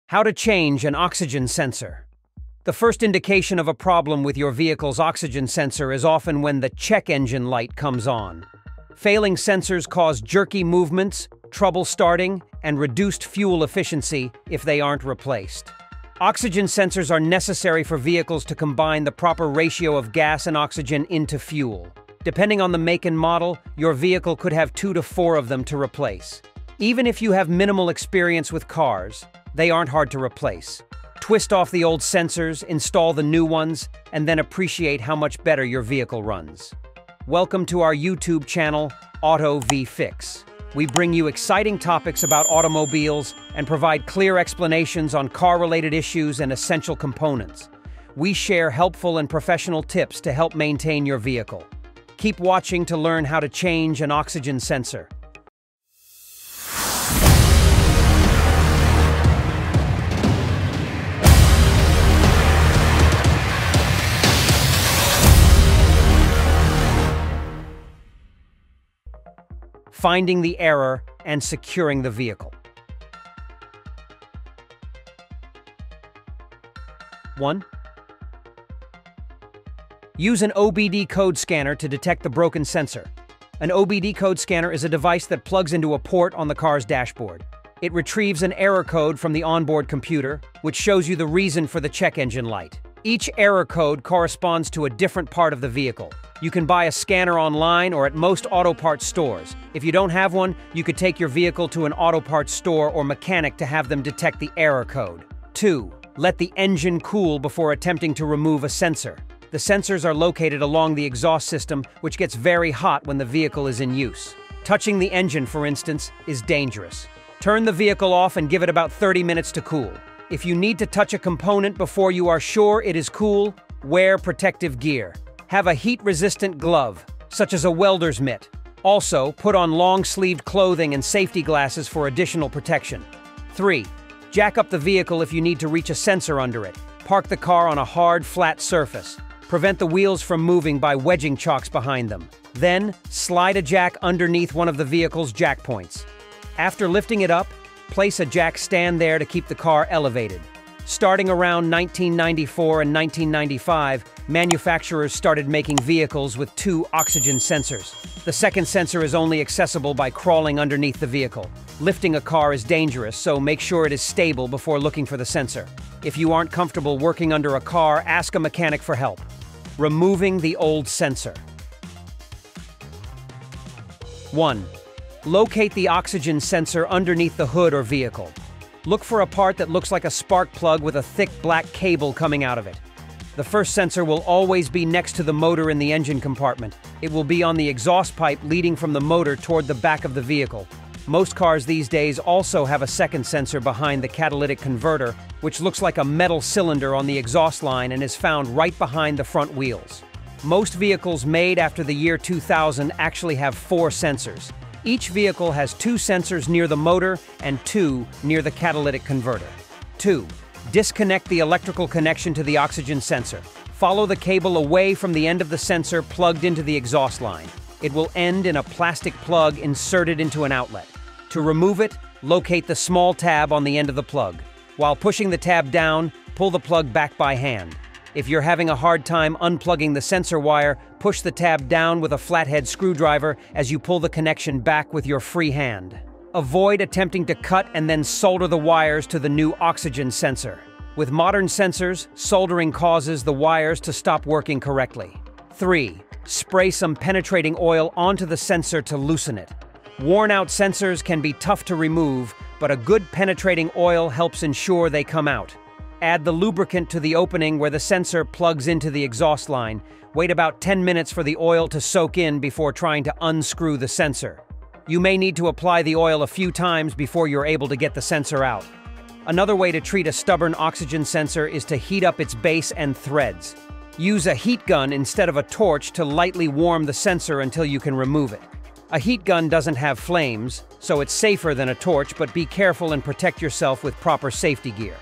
How to change an oxygen sensor. The first indication of a problem with your vehicle's oxygen sensor is often when the check engine light comes on. Failing sensors cause jerky movements, trouble starting, and reduced fuel efficiency if they aren't replaced. Oxygen sensors are necessary for vehicles to combine the proper ratio of gas and oxygen into fuel. Depending on the make and model, your vehicle could have 2 to 4 of them to replace. Even if you have minimal experience with cars, they aren't hard to replace. Twist off the old sensors, install the new ones, and then appreciate how much better your vehicle runs. Welcome to our YouTube channel, Auto V Fix. We bring you exciting topics about automobiles and provide clear explanations on car-related issues and essential components. We share helpful and professional tips to help maintain your vehicle. Keep watching to learn how to change an oxygen sensor. Finding the error and securing the vehicle. 1. Use an OBD code scanner to detect the broken sensor. An OBD code scanner is a device that plugs into a port on the car's dashboard. It retrieves an error code from the onboard computer, which shows you the reason for the check engine light. Each error code corresponds to a different part of the vehicle. You can buy a scanner online or at most auto parts stores. If you don't have one, you could take your vehicle to an auto parts store or mechanic to have them detect the error code. 2. Let the engine cool before attempting to remove a sensor. The sensors are located along the exhaust system, which gets very hot when the vehicle is in use. Touching the engine, for instance, is dangerous. Turn the vehicle off and give it about 30 minutes to cool. If you need to touch a component before you are sure it is cool, wear protective gear. Have a heat-resistant glove, such as a welder's mitt. Also, put on long-sleeved clothing and safety glasses for additional protection. 3. Jack up the vehicle if you need to reach a sensor under it. Park the car on a hard, flat surface. Prevent the wheels from moving by wedging chocks behind them. Then, slide a jack underneath one of the vehicle's jack points. After lifting it up, place a jack stand there to keep the car elevated. Starting around 1994 and 1995, manufacturers started making vehicles with 2 oxygen sensors. The second sensor is only accessible by crawling underneath the vehicle. Lifting a car is dangerous, so make sure it is stable before looking for the sensor. If you aren't comfortable working under a car, ask a mechanic for help. Removing the old sensor. 1. Locate the oxygen sensor underneath the hood or vehicle. Look for a part that looks like a spark plug with a thick black cable coming out of it. The first sensor will always be next to the motor in the engine compartment. It will be on the exhaust pipe leading from the motor toward the back of the vehicle. Most cars these days also have a second sensor behind the catalytic converter, which looks like a metal cylinder on the exhaust line and is found right behind the front wheels. Most vehicles made after the year 2000 actually have 4 sensors. Each vehicle has 2 sensors near the motor and 2 near the catalytic converter. 2. Disconnect the electrical connection to the oxygen sensor. Follow the cable away from the end of the sensor plugged into the exhaust line. It will end in a plastic plug inserted into an outlet. To remove it, locate the small tab on the end of the plug. While pushing the tab down, pull the plug back by hand. If you're having a hard time unplugging the sensor wire, push the tab down with a flathead screwdriver as you pull the connection back with your free hand. Avoid attempting to cut and then solder the wires to the new oxygen sensor. With modern sensors, soldering causes the wires to stop working correctly. 3. Spray some penetrating oil onto the sensor to loosen it. Worn-out sensors can be tough to remove, but a good penetrating oil helps ensure they come out. Add the lubricant to the opening where the sensor plugs into the exhaust line. Wait about 10 minutes for the oil to soak in before trying to unscrew the sensor. You may need to apply the oil a few times before you're able to get the sensor out. Another way to treat a stubborn oxygen sensor is to heat up its base and threads. Use a heat gun instead of a torch to lightly warm the sensor until you can remove it. A heat gun doesn't have flames, so it's safer than a torch, but be careful and protect yourself with proper safety gear.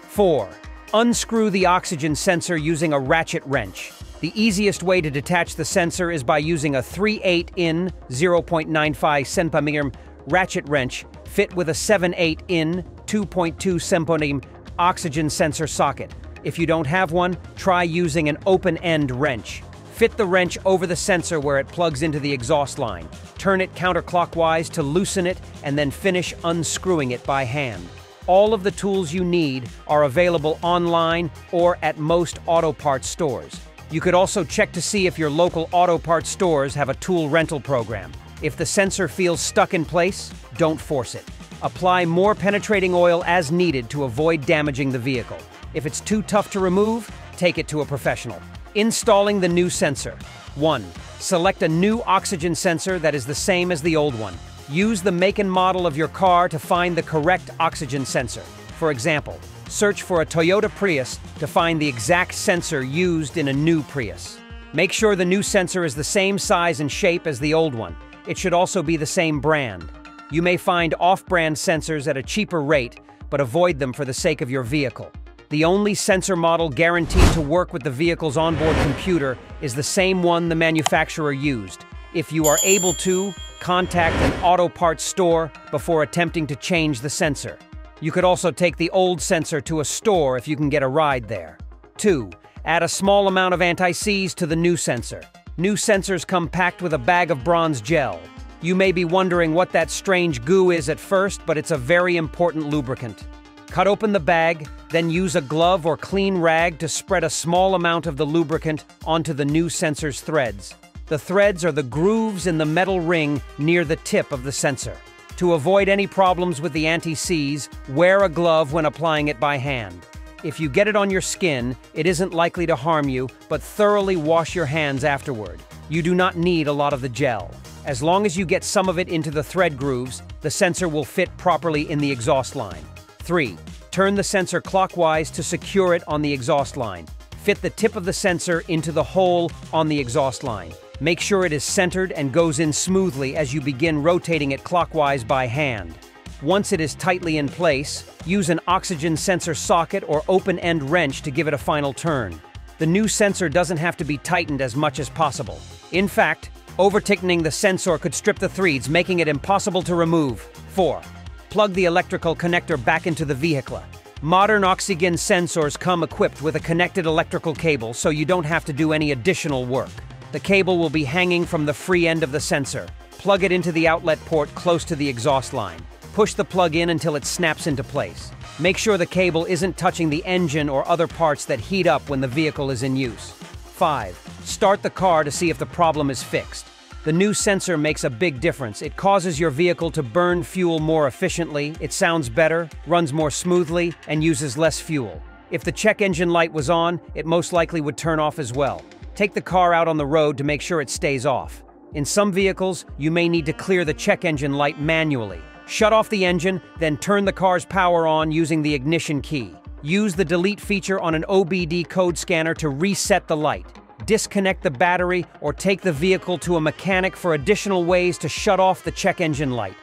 4. Unscrew the oxygen sensor using a ratchet wrench. The easiest way to detach the sensor is by using a 3/8 in 0.95 cm ratchet wrench fit with a 7/8 in 2.2 Semponim oxygen sensor socket. If you don't have one, try using an open-end wrench. Fit the wrench over the sensor where it plugs into the exhaust line. Turn it counterclockwise to loosen it and then finish unscrewing it by hand. All of the tools you need are available online or at most auto parts stores. You could also check to see if your local auto parts stores have a tool rental program. If the sensor feels stuck in place, don't force it. Apply more penetrating oil as needed to avoid damaging the vehicle. If it's too tough to remove, take it to a professional. Installing the new sensor. 1. Select a new oxygen sensor that is the same as the old one. Use the make and model of your car to find the correct oxygen sensor. For example, search for a Toyota Prius to find the exact sensor used in a new Prius. Make sure the new sensor is the same size and shape as the old one. It should also be the same brand. You may find off-brand sensors at a cheaper rate, but avoid them for the sake of your vehicle. The only sensor model guaranteed to work with the vehicle's onboard computer is the same one the manufacturer used. If you are able to, contact an auto parts store before attempting to change the sensor. You could also take the old sensor to a store if you can get a ride there. 2. Add a small amount of anti-seize to the new sensor. New sensors come packed with a bag of bronze gel. You may be wondering what that strange goo is at first, but it's a very important lubricant. Cut open the bag, then use a glove or clean rag to spread a small amount of the lubricant onto the new sensor's threads. The threads are the grooves in the metal ring near the tip of the sensor. To avoid any problems with the anti-seize, wear a glove when applying it by hand. If you get it on your skin, it isn't likely to harm you, but thoroughly wash your hands afterward. You do not need a lot of the gel. As long as you get some of it into the thread grooves, the sensor will fit properly in the exhaust line. 3. Turn the sensor clockwise to secure it on the exhaust line. Fit the tip of the sensor into the hole on the exhaust line. Make sure it is centered and goes in smoothly as you begin rotating it clockwise by hand. Once it is tightly in place, use an oxygen sensor socket or open-end wrench to give it a final turn. The new sensor doesn't have to be tightened as much as possible. In fact, over-tightening the sensor could strip the threads, making it impossible to remove. 4. Plug the electrical connector back into the vehicle. Modern oxygen sensors come equipped with a connected electrical cable, so you don't have to do any additional work. The cable will be hanging from the free end of the sensor. Plug it into the outlet port close to the exhaust line. Push the plug in until it snaps into place. Make sure the cable isn't touching the engine or other parts that heat up when the vehicle is in use. 5. Start the car to see if the problem is fixed. The new sensor makes a big difference. It causes your vehicle to burn fuel more efficiently, it sounds better, runs more smoothly, and uses less fuel. If the check engine light was on, it most likely would turn off as well. Take the car out on the road to make sure it stays off. In some vehicles, you may need to clear the check engine light manually. Shut off the engine, then turn the car's power on using the ignition key. Use the delete feature on an OBD code scanner to reset the light. Disconnect the battery or take the vehicle to a mechanic for additional ways to shut off the check engine light.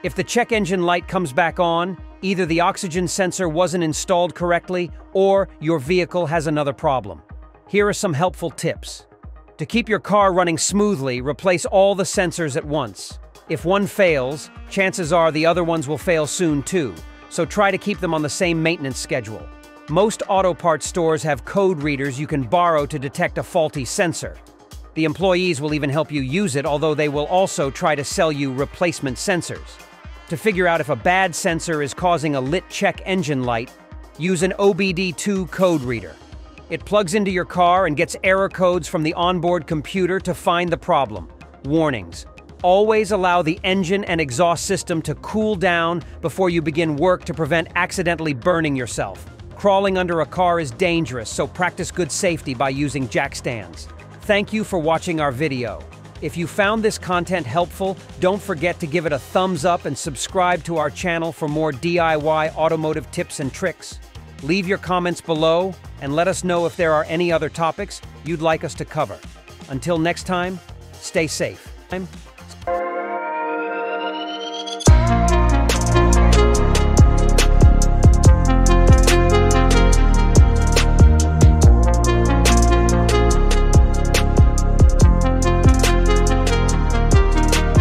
If the check engine light comes back on, either the oxygen sensor wasn't installed correctly or your vehicle has another problem. Here are some helpful tips. To keep your car running smoothly, replace all the sensors at once. If one fails, chances are the other ones will fail soon too, so try to keep them on the same maintenance schedule. Most auto parts stores have code readers you can borrow to detect a faulty sensor. The employees will even help you use it, although they will also try to sell you replacement sensors. To figure out if a bad sensor is causing a lit check engine light, use an OBD2 code reader. It plugs into your car and gets error codes from the onboard computer to find the problem. Warnings. Always allow the engine and exhaust system to cool down before you begin work to prevent accidentally burning yourself. Crawling under a car is dangerous, so practice good safety by using jack stands. Thank you for watching our video. If you found this content helpful, don't forget to give it a thumbs up and subscribe to our channel for more DIY automotive tips and tricks. Leave your comments below and let us know if there are any other topics you'd like us to cover. Until next time, stay safe.